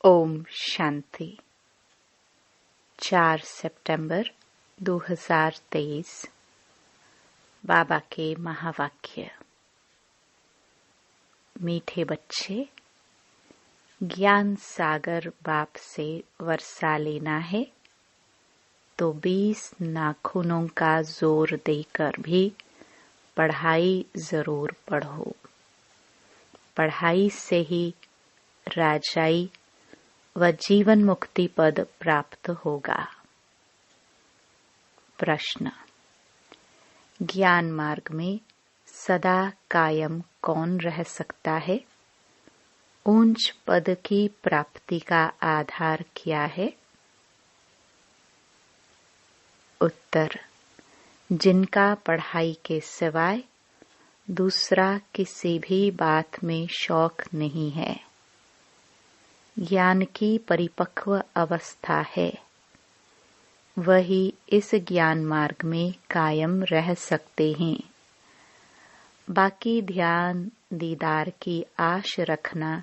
ओम शांति। 4 सितंबर 2023। बाबा के महावाक्य। मीठे बच्चे, ज्ञान सागर बाप से वर्षा लेना है तो 20 नाखूनों का जोर देकर भी पढ़ाई जरूर पढ़ो। पढ़ाई से ही राजाई व जीवन मुक्ति पद प्राप्त होगा। प्रश्न। ज्ञान मार्ग में सदा कायम कौन रह सकता है? ऊंच पद की प्राप्ति का आधार क्या है? उत्तर। जिनका पढ़ाई के सिवाय दूसरा किसी भी बात में शौक नहीं है, ज्ञान की परिपक्व अवस्था है, वही इस ज्ञान मार्ग में कायम रह सकते हैं। बाकी ध्यान दीदार की आश रखना,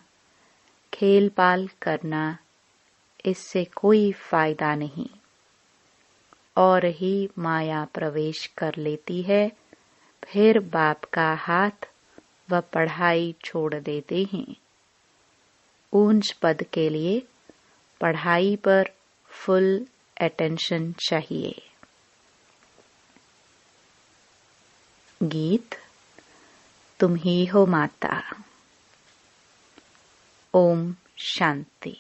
खेल पाल करना, इससे कोई फायदा नहीं और ही माया प्रवेश कर लेती है। फिर बाप का हाथ व पढ़ाई छोड़ देते हैं। ऊंच पद के लिए पढ़ाई पर फुल अटेंशन चाहिए। गीत। तुम ही हो माता। ओम शांति।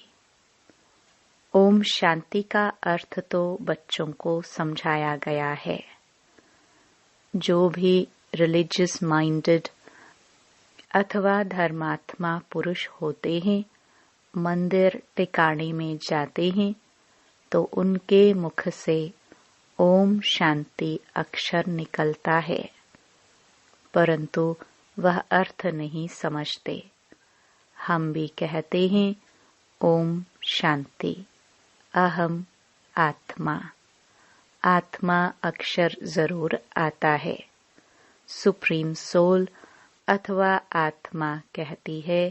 ओम शांति का अर्थ तो बच्चों को समझाया गया है। जो भी रिलीजियस माइंडेड अथवा धर्मात्मा पुरुष होते हैं, मंदिर टिकाणे में जाते हैं तो उनके मुख से ओम शांति अक्षर निकलता है, परंतु वह अर्थ नहीं समझते। हम भी कहते हैं ओम शांति, अहम आत्मा। आत्मा अक्षर जरूर आता है। सुप्रीम सोल अथवा आत्मा कहती है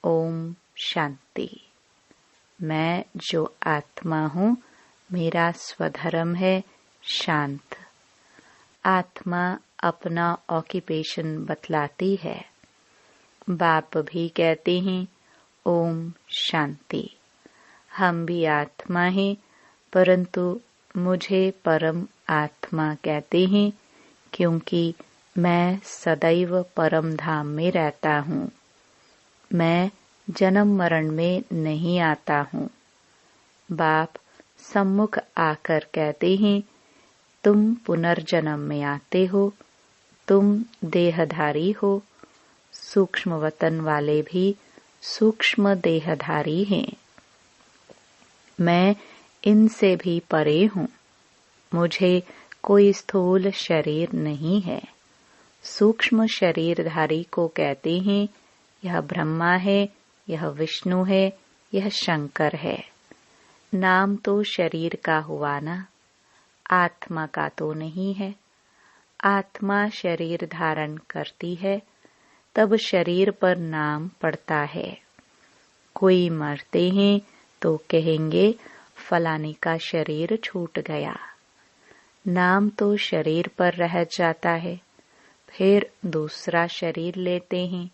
ओम शांति। मैं जो आत्मा हूँ, मेरा स्वधर्म है शांत। आत्मा अपना ऑक्यूपेशन बतलाती है। बाप भी कहते हैं ओम शांति। हम भी आत्मा हैं, परंतु मुझे परम आत्मा कहते हैं, क्योंकि मैं सदैव परम धाम में रहता हूँ। मैं जन्म मरण में नहीं आता हूँ। बाप सम्मुख आकर कहते हैं, तुम पुनर्जन्म में आते हो, तुम देहधारी हो। सूक्ष्म वतन वाले भी सूक्ष्म देहधारी हैं। मैं इनसे भी परे हूँ। मुझे कोई स्थूल शरीर नहीं है। सूक्ष्म शरीरधारी को कहते हैं यह ब्रह्मा है, यह विष्णु है, यह शंकर है। नाम तो शरीर का हुआ ना, आत्मा का तो नहीं है। आत्मा शरीर धारण करती है, तब शरीर पर नाम पड़ता है। कोई मरते हैं तो कहेंगे फलाने का शरीर छूट गया। नाम तो शरीर पर रह जाता है, फिर दूसरा शरीर लेते हैं।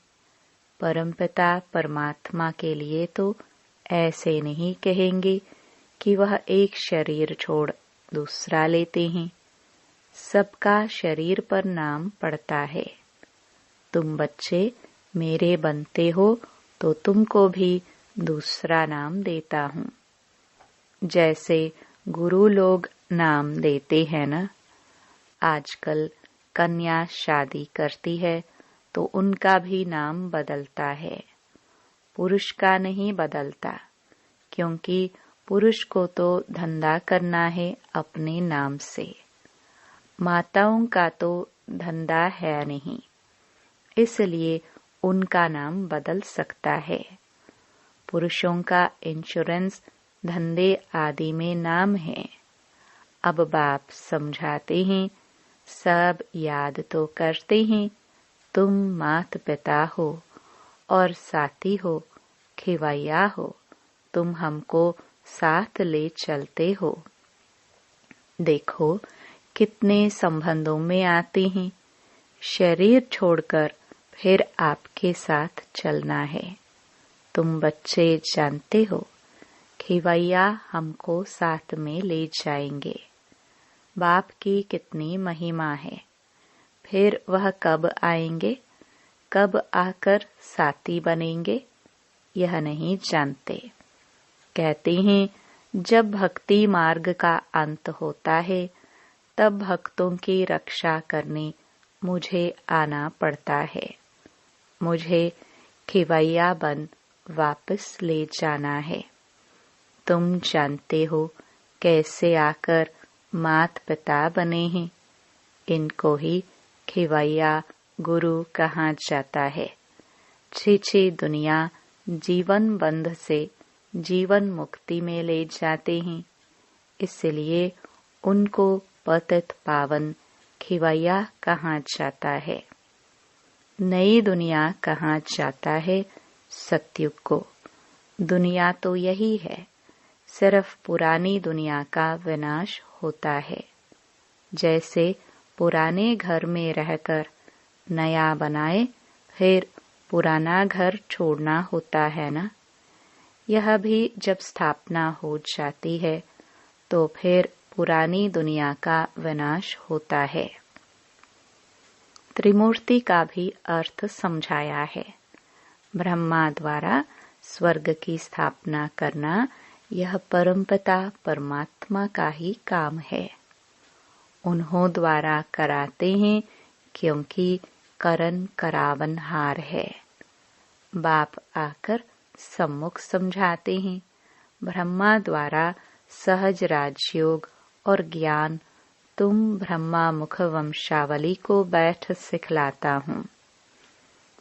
परमपिता परमात्मा के लिए तो ऐसे नहीं कहेंगे कि वह एक शरीर छोड़ दूसरा लेते हैं। सबका शरीर पर नाम पड़ता है। तुम बच्चे मेरे बनते हो तो तुमको भी दूसरा नाम देता हूँ। जैसे गुरु लोग नाम देते हैं ना। आजकल कन्या शादी करती है तो उनका भी नाम बदलता है। पुरुष का नहीं बदलता, क्योंकि पुरुष को तो धंधा करना है अपने नाम से। माताओं का तो धंधा है नहीं, इसलिए उनका नाम बदल सकता है। पुरुषों का इंश्योरेंस धंधे आदि में नाम है। अब बाप समझाते हैं, सब याद तो करते हैं, तुम मात पिता हो और साथी हो, खिवैया हो, तुम हमको साथ ले चलते हो। देखो कितने संबंधों में आते हैं। शरीर छोड़कर फिर आपके साथ चलना है। तुम बच्चे जानते हो कि भैया हमको साथ में ले जाएंगे। बाप की कितनी महिमा है। फिर वह कब आएंगे, कब आकर साथी बनेंगे, यह नहीं जानते। कहते हैं जब भक्ति मार्ग का अंत होता है तब भक्तों की रक्षा करने मुझे आना पड़ता है। मुझे खिवैया बन वापस ले जाना है। तुम जानते हो कैसे आकर मात पिता बने हैं। इनको ही खिवैया गुरु कहा जाता है। छी दुनिया जीवन बंध से जीवन मुक्ति में ले जाते हैं, इसलिए उनको पतित पावन खिवैया कहा जाता है। नई दुनिया कहा जाता है सतयुग को। दुनिया तो यही है, सिर्फ पुरानी दुनिया का विनाश होता है। जैसे पुराने घर में रहकर नया बनाए फिर पुराना घर छोड़ना होता है ना। यह भी जब स्थापना हो जाती है तो फिर पुरानी दुनिया का विनाश होता है। त्रिमूर्ति का भी अर्थ समझाया है। ब्रह्मा द्वारा स्वर्ग की स्थापना करना यह परमपिता परमात्मा का ही काम है। उन्हों द्वारा कराते हैं क्योंकि करन करावनहार है। बाप आकर सम्मुख समझाते हैं। ब्रह्मा द्वारा सहज राजयोग और ज्ञान तुम ब्रह्मा मुख वंशावली को बैठ सिखलाता हूँ।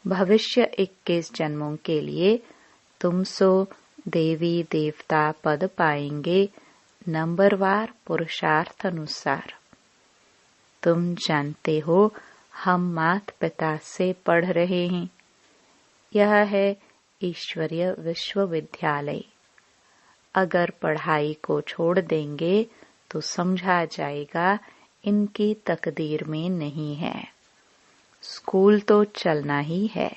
भविष्य 21 जन्मों के लिए तुम सो देवी देवता पद पाएंगे नंबरवार पुरुषार्थ अनुसार। तुम जानते हो हम मात पिता से पढ़ रहे हैं। यह है ईश्वरीय विश्वविद्यालय। अगर पढ़ाई को छोड़ देंगे तो समझा जाएगा इनकी तकदीर में नहीं है। स्कूल तो चलना ही है।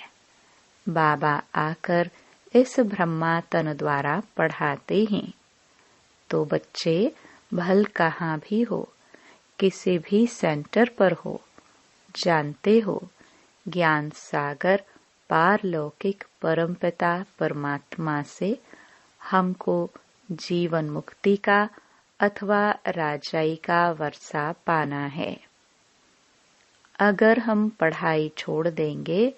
बाबा आकर इस ब्रह्मा तन द्वारा पढ़ाते हैं। तो बच्चे भल कहाँ भी हो, किसी भी सेंटर पर हो, जानते हो ज्ञान सागर पारलौकिक परमपिता परमात्मा से हमको जीवन मुक्ति का अथवा राजाई का वर्षा पाना है। अगर हम पढ़ाई छोड़ देंगे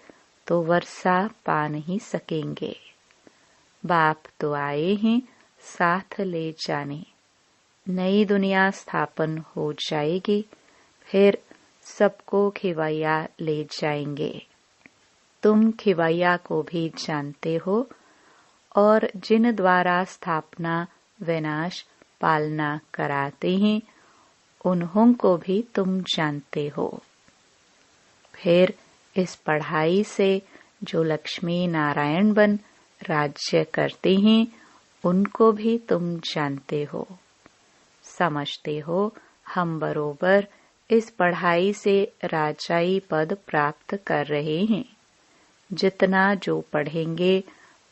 तो वर्षा पा नहीं सकेंगे। बाप तो आए हैं साथ ले जाने। नई दुनिया स्थापन हो जाएगी, फिर सबको खिवैया ले जाएंगे। तुम खिवैया को भी जानते हो और जिन द्वारा स्थापना विनाश पालना कराते हैं उन्हों को भी तुम जानते हो। फिर इस पढ़ाई से जो लक्ष्मी नारायण बन राज्य करते हैं उनको भी तुम जानते हो। समझते हो हम बरोबर इस पढ़ाई से राजाई पद प्राप्त कर रहे हैं। जितना जो पढ़ेंगे,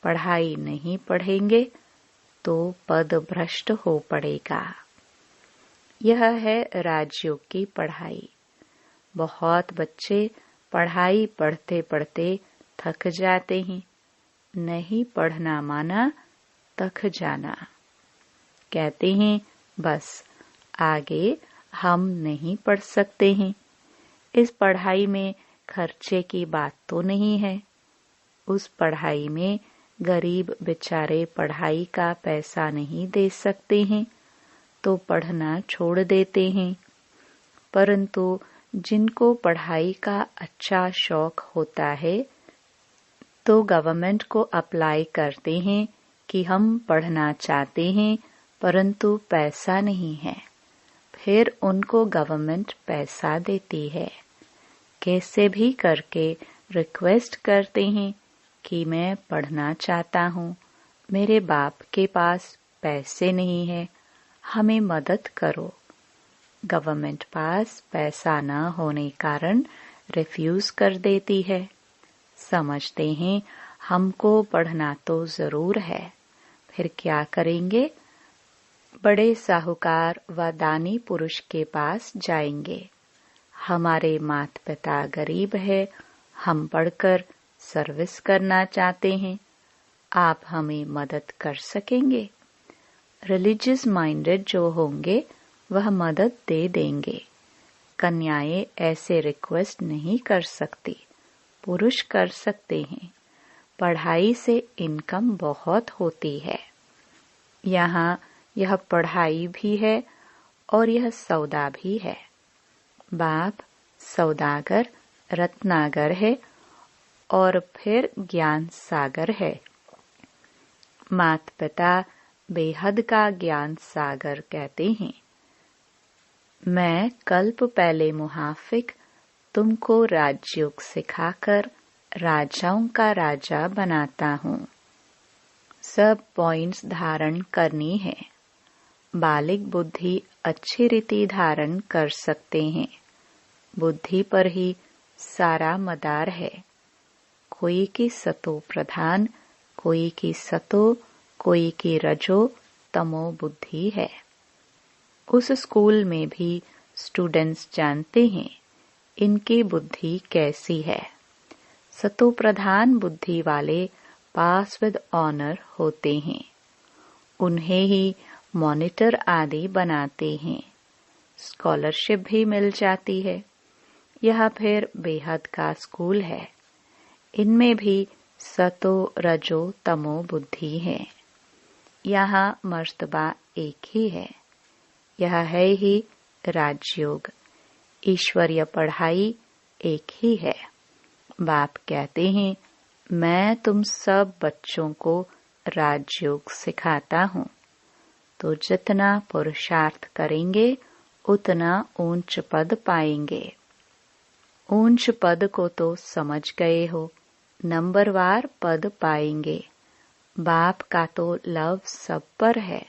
पढ़ाई नहीं पढ़ेंगे तो पद भ्रष्ट हो पड़ेगा। यह है राजयोग की पढ़ाई। बहुत बच्चे पढ़ाई पढ़ते पढ़ते थक जाते हैं। नहीं पढ़ना माना थक जाना। कहते हैं बस आगे हम नहीं पढ़ सकते हैं। इस पढ़ाई में खर्चे की बात तो नहीं है। उस पढ़ाई में गरीब बेचारे पढ़ाई का पैसा नहीं दे सकते हैं तो पढ़ना छोड़ देते हैं। परंतु जिनको पढ़ाई का अच्छा शौक होता है तो गवर्नमेंट को अप्लाई करते हैं कि हम पढ़ना चाहते हैं परंतु पैसा नहीं है। फिर उनको गवर्नमेंट पैसा देती है। कैसे भी करके रिक्वेस्ट करते हैं कि मैं पढ़ना चाहता हूँ, मेरे बाप के पास पैसे नहीं है, हमें मदद करो। गवर्नमेंट पास पैसा न होने कारण रिफ्यूज कर देती है। समझते हैं हमको पढ़ना तो जरूर है, फिर क्या करेंगे? बड़े साहूकार व दानी पुरुष के पास जाएंगे। हमारे माता पिता गरीब है, हम पढ़कर सर्विस करना चाहते हैं, आप हमें मदद कर सकेंगे? रिलीजियस माइंडेड जो होंगे वह मदद दे देंगे। कन्याएं ऐसे रिक्वेस्ट नहीं कर सकती, पुरुष कर सकते हैं। पढ़ाई से इनकम बहुत होती है। यहाँ यह पढ़ाई भी है और यह सौदा भी है। बाप सौदागर रत्नागर है और फिर ज्ञान सागर है। माता पिता बेहद का ज्ञान सागर कहते हैं। मैं कल्प पहले मुहाफिक तुमको राजयोग सिखाकर राजाओं का राजा बनाता हूँ। सब पॉइंट्स धारण करनी है। बालिक बुद्धि अच्छी रीति धारण कर सकते हैं। बुद्धि पर ही सारा मदार है। कोई की सतो प्रधान, कोई की सतो, कोई की रजो तमो बुद्धि है। उस स्कूल में भी स्टूडेंट्स जानते हैं इनकी बुद्धि कैसी है। सतो प्रधान बुद्धि वाले पास विद ऑनर होते हैं। उन्हें ही मॉनिटर आदि बनाते हैं। स्कॉलरशिप भी मिल जाती है। यह फिर बेहद का स्कूल है। इनमें भी सतो रजो तमो बुद्धि है। यहाँ मर्तबा एक ही है। यह है ही राजयोग। ईश्वरीय पढ़ाई एक ही है। बाप कहते हैं मैं तुम सब बच्चों को राजयोग सिखाता हूँ। तो जितना पुरुषार्थ करेंगे उतना ऊंच पद पाएंगे। ऊंच पद को तो समझ गए हो, नंबरवार पद पाएंगे। बाप का तो लव सब पर है।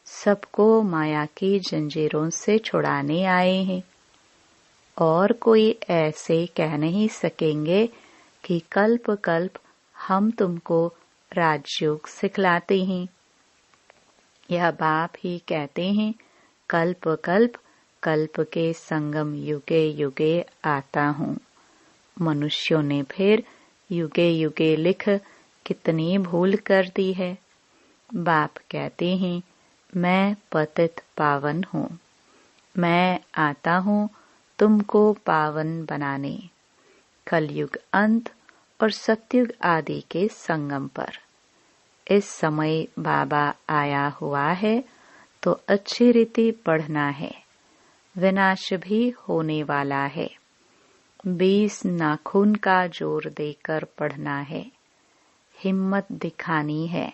सबको माया की जंजीरों से छुड़ाने आए हैं। और कोई ऐसे कह नहीं सकेंगे कि कल्प कल्प हम तुमको राजयोग सिखलाते हैं। यह बाप ही कहते हैं कल्प कल्प कल्प के संगम युगे युगे आता हूँ। मनुष्यों ने फिर युगे युगे लिख कितनी भूल कर दी है। बाप कहते हैं मैं पतित पावन हूँ। मैं आता हूँ तुमको पावन बनाने। कलयुग अंत और सतयुग आदि के संगम पर इस समय बाबा आया हुआ है तो अच्छी रीति पढ़ना है। विनाश भी होने वाला है। 20 नाखून का जोर देकर पढ़ना है। हिम्मत दिखानी है।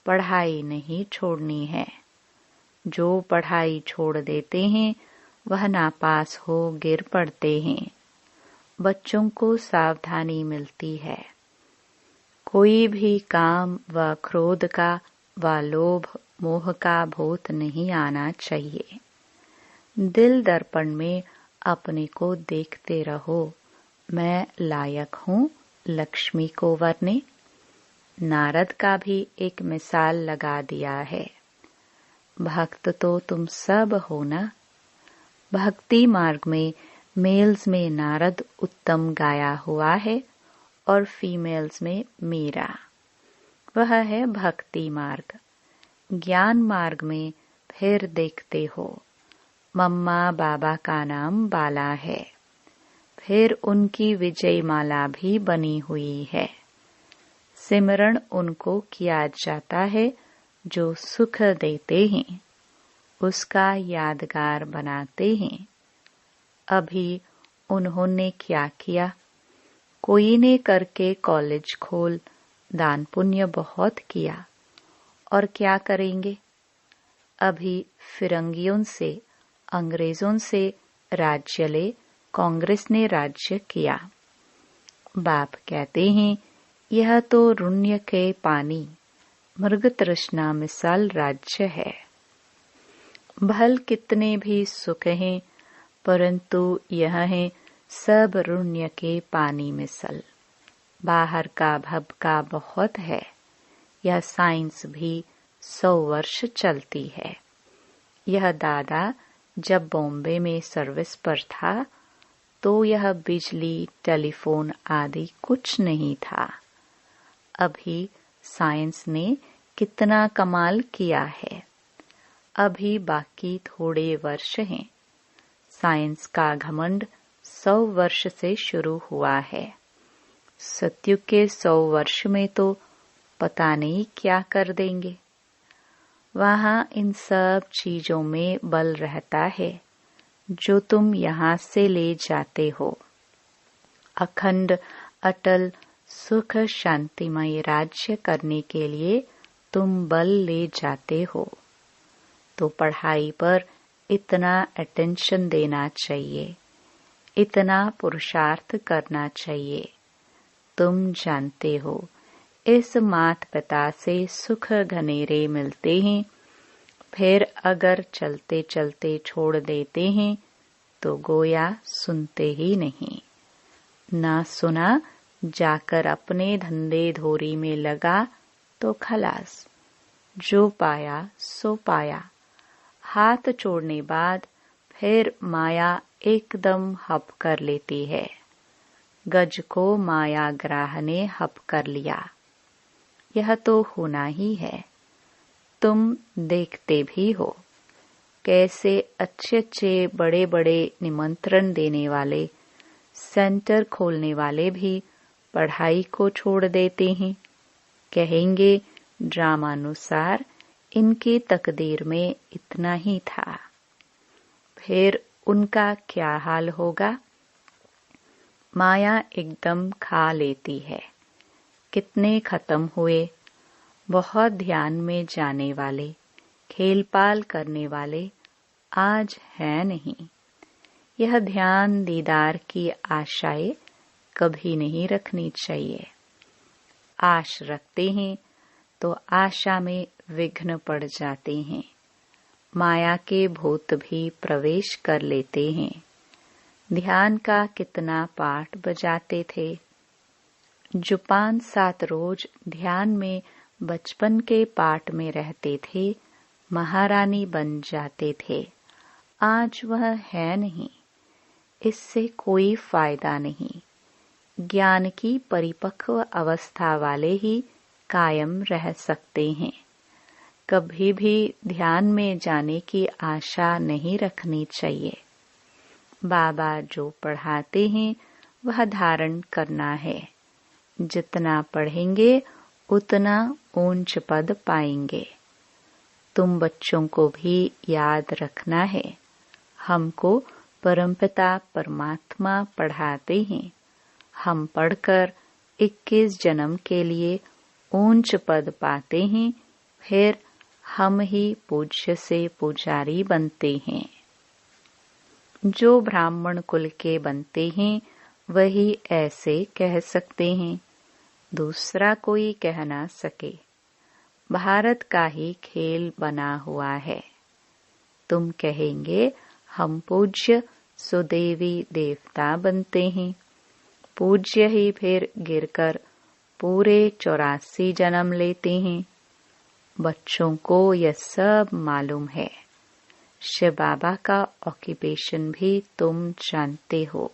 पढ़ाई नहीं छोड़नी है। जो पढ़ाई छोड़ देते हैं वह नापास हो गिर पड़ते हैं। बच्चों को सावधानी मिलती है। कोई भी काम व क्रोध का व लोभ मोह का भूत नहीं आना चाहिए। दिल दर्पण में अपने को देखते रहो, मैं लायक हूँ लक्ष्मी को वरने। नारद का भी एक मिसाल लगा दिया है। भक्त तो तुम सब हो ना। भक्ति मार्ग में मेल्स में नारद उत्तम गाया हुआ है और फीमेल्स में मीरा। वह है भक्ति मार्ग। ज्ञान मार्ग में फिर देखते हो मम्मा बाबा का नाम बाला है। फिर उनकी विजय माला भी बनी हुई है। सिमरण उनको किया जाता है जो सुख देते हैं, उसका यादगार बनाते हैं। अभी उन्होंने क्या किया? कोई ने करके कॉलेज खोल, दान पुण्य बहुत किया। और क्या करेंगे? अभी फिरंगियों से, अंग्रेजों से राज्य ले, कांग्रेस ने राज्य किया। बाप कहते हैं यह तो रुण्य के पानी, मृग तृष्णा मिसाल राज्य है। भल कितने भी सुख हैं, परंतु यह है सब ऋण्य के पानी मिसल। बाहर का भबका बहुत है, यह साइंस भी 100 वर्ष चलती है। यह दादा जब बॉम्बे में सर्विस पर था तो यह बिजली, टेलीफोन आदि कुछ नहीं था। अभी साइंस ने कितना कमाल किया है। अभी बाकी थोड़े वर्ष हैं। साइंस का घमंड 100 वर्ष से शुरू हुआ है। सतयुग के 100 वर्ष में तो पता नहीं क्या कर देंगे। वहां इन सब चीजों में बल रहता है जो तुम यहाँ से ले जाते हो। अखंड अटल सुख शांतिमय राज्य करने के लिए तुम बल ले जाते हो, तो पढ़ाई पर इतना अटेंशन देना चाहिए, इतना पुरुषार्थ करना चाहिए। तुम जानते हो इस मात पिता से सुख घनेरे मिलते हैं, फिर अगर चलते चलते छोड़ देते हैं तो गोया सुनते ही नहीं। ना सुना, जाकर अपने धंधे धोरी में लगा तो खलास। जो पाया सो पाया। हाथ छोड़ने बाद फिर माया एकदम हप कर लेती है। गज को माया ग्राह ने हप कर लिया। यह तो होना ही है। तुम देखते भी हो कैसे अच्छे अच्छे बड़े बड़े निमंत्रण देने वाले, सेंटर खोलने वाले भी पढ़ाई को छोड़ देते हैं। कहेंगे ड्रामानुसार इनकी तकदीर में इतना ही था। फिर उनका क्या हाल होगा? माया एकदम खा लेती है। कितने खत्म हुए। बहुत ध्यान में जाने वाले, खेलपाल करने वाले आज है नहीं। यह ध्यान दीदार की आशाएं कभी नहीं रखनी चाहिए। आश रखते हैं तो आशा में विघ्न पड़ जाते हैं। माया के भूत भी प्रवेश कर लेते हैं। ध्यान का कितना पाठ बजाते थे। जो 5-7 रोज ध्यान में बचपन के पाठ में रहते थे, महारानी बन जाते थे। आज वह है नहीं। इससे कोई फायदा नहीं। ज्ञान की परिपक्व अवस्था वाले ही कायम रह सकते हैं। कभी भी ध्यान में जाने की आशा नहीं रखनी चाहिए। बाबा जो पढ़ाते हैं वह धारण करना है। जितना पढ़ेंगे उतना ऊंच पद पाएंगे। तुम बच्चों को भी याद रखना है। हमको परमपिता परमात्मा पढ़ाते हैं। हम पढ़कर 21 जन्म के लिए ऊंच पद पाते हैं, फिर हम ही पूज्य से पुजारी बनते हैं। जो ब्राह्मण कुल के बनते हैं वही ऐसे कह सकते हैं, दूसरा कोई कह ना सके। भारत का ही खेल बना हुआ है। तुम कहेंगे हम पूज्य सुदेवी देवता बनते हैं। पूज्य ही फिर गिरकर पूरे 84 जन्म लेते हैं। बच्चों को यह सब मालूम है। शिव बाबा का ऑक्यूपेशन भी तुम जानते हो।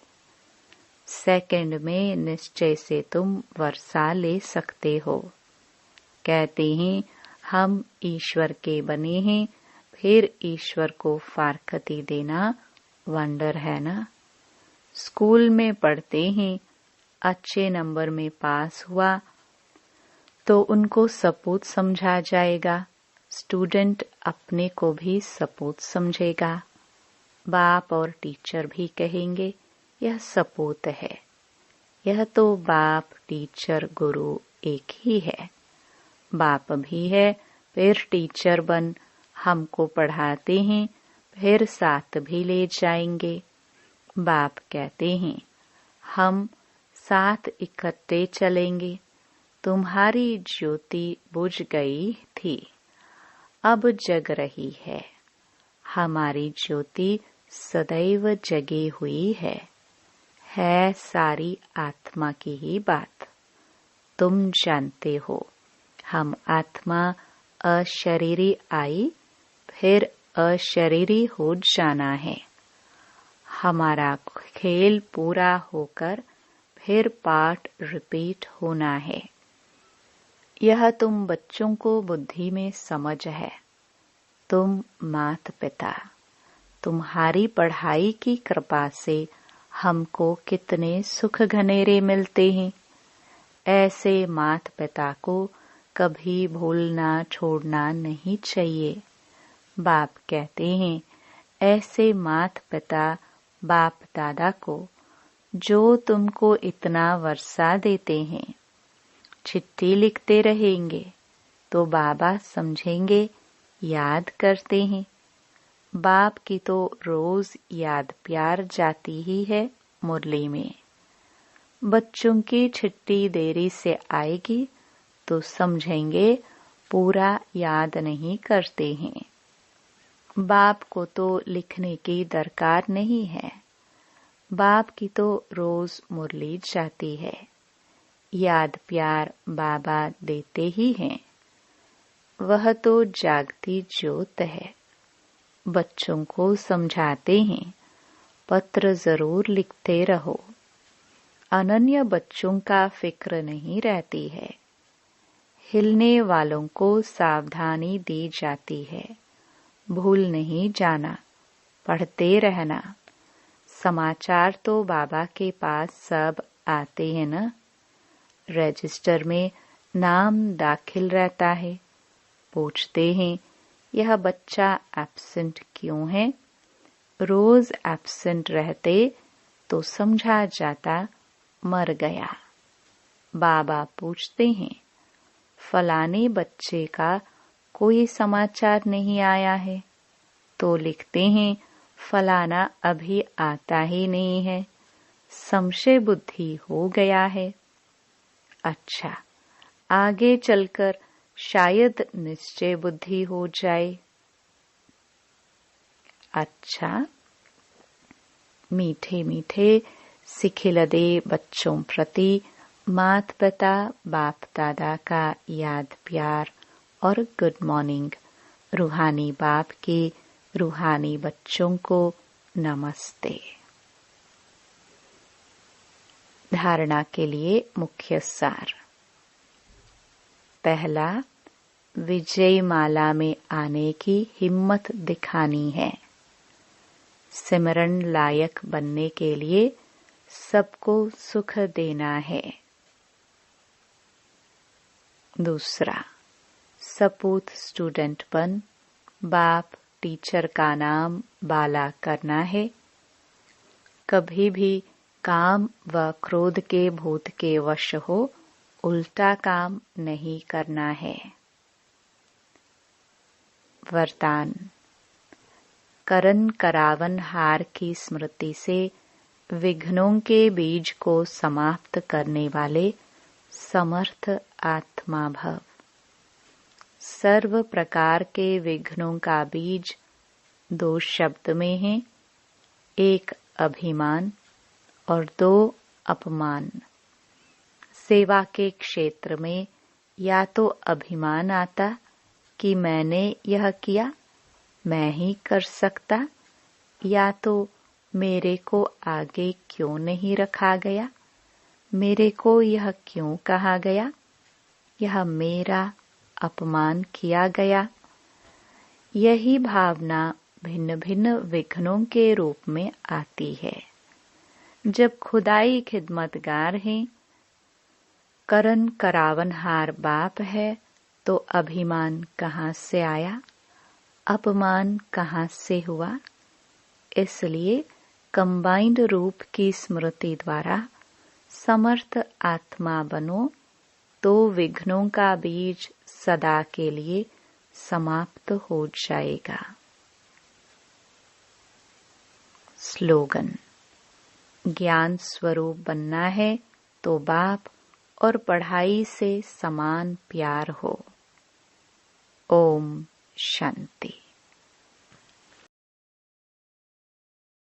सेकंड में निश्चय से तुम वर्षा ले सकते हो। कहते हैं हम ईश्वर के बने हैं, फिर ईश्वर को फारकती देना वंडर है ना। स्कूल में पढ़ते हैं, अच्छे नंबर में पास हुआ तो उनको सपूत समझा जाएगा। स्टूडेंट अपने को भी सपूत समझेगा। बाप और टीचर भी कहेंगे यह सपूत है। यह तो बाप, टीचर, गुरु एक ही है। बाप भी है, फिर टीचर बन हमको पढ़ाते हैं, फिर साथ भी ले जाएंगे। बाप कहते हैं हम साथ इकट्ठे चलेंगे, तुम्हारी ज्योति बुझ गई थी, अब जग रही है। हमारी ज्योति सदैव जगी हुई है सारी आत्मा की ही बात। तुम जानते हो, हम आत्मा अशरीरी आई, फिर अशरीरी हो जाना है। हमारा खेल पूरा होकर फिर पाठ रिपीट होना है। यह तुम बच्चों को बुद्धि में समझ है। तुम माता पिता, तुम्हारी पढ़ाई की कृपा से हमको कितने सुख घनेरे मिलते हैं। ऐसे माता पिता को कभी भूलना छोड़ना नहीं चाहिए। बाप कहते हैं, ऐसे माता पिता बाप दादा को जो तुमको इतना वर्षा देते हैं, चिट्ठी लिखते रहेंगे तो बाबा समझेंगे याद करते हैं। बाप की तो रोज याद प्यार जाती ही है मुरली में। बच्चों की चिट्ठी देरी से आएगी तो समझेंगे पूरा याद नहीं करते हैं। बाप को तो लिखने की दरकार नहीं है। बाप की तो रोज मुरली जाती है। याद प्यार बाबा देते ही हैं। वह तो जागती ज्योत है। बच्चों को समझाते हैं, पत्र जरूर लिखते रहो। अनन्य बच्चों का फिक्र नहीं रहती है। हिलने वालों को सावधानी दी जाती है। भूल नहीं जाना, पढ़ते रहना। समाचार तो बाबा के पास सब आते हैं न। रजिस्टर में नाम दाखिल रहता है। पूछते हैं, यह बच्चा एब्सेंट क्यों है? रोज एब्सेंट रहते तो समझा जाता मर गया। बाबा पूछते हैं, फलाने बच्चे का कोई समाचार नहीं आया है? तो लिखते हैं, फलाना अभी आता ही नहीं है, संशय बुद्धि हो गया है। अच्छा, आगे चलकर शायद निश्चय बुद्धि हो जाए। अच्छा, मीठे मीठे सिखिलदे बच्चों प्रति माता पिता बाप दादा का याद प्यार और गुड मॉर्निंग। रूहानी बाप के रूहानी बच्चों को नमस्ते। धारणा के लिए मुख्य सार। पहला, विजय माला में आने की हिम्मत दिखानी है। सिमरन लायक बनने के लिए सबको सुख देना है। दूसरा, सपूत स्टूडेंट बन बाप टीचर का नाम बाला करना है। कभी भी काम व क्रोध के भूत के वश हो उल्टा काम नहीं करना है। वरदान। करन करावन हार की स्मृति से विघ्नों के बीज को समाप्त करने वाले समर्थ आत्मा भव। सर्व प्रकार के विघ्नों का बीज दो शब्द में है, एक अभिमान और दो अपमान। सेवा के क्षेत्र में या तो अभिमान आता कि मैंने यह किया, मैं ही कर सकता, या तो मेरे को आगे क्यों नहीं रखा गया, मेरे को यह क्यों कहा गया, यह मेरा अपमान किया गया। यही भावना भिन्न भिन्न विघ्नों के रूप में आती है। जब खुदाई खिदमतगार है, करन करावनहार बाप है, तो अभिमान कहाँ से आया, अपमान कहाँ से हुआ? इसलिए कंबाइंड रूप की स्मृति द्वारा समर्थ आत्मा बनो तो विघ्नों का बीज सदा के लिए समाप्त हो जाएगा। स्लोगन। ज्ञान स्वरूप बनना है तो बाप और पढ़ाई से समान प्यार हो। ओम शांति।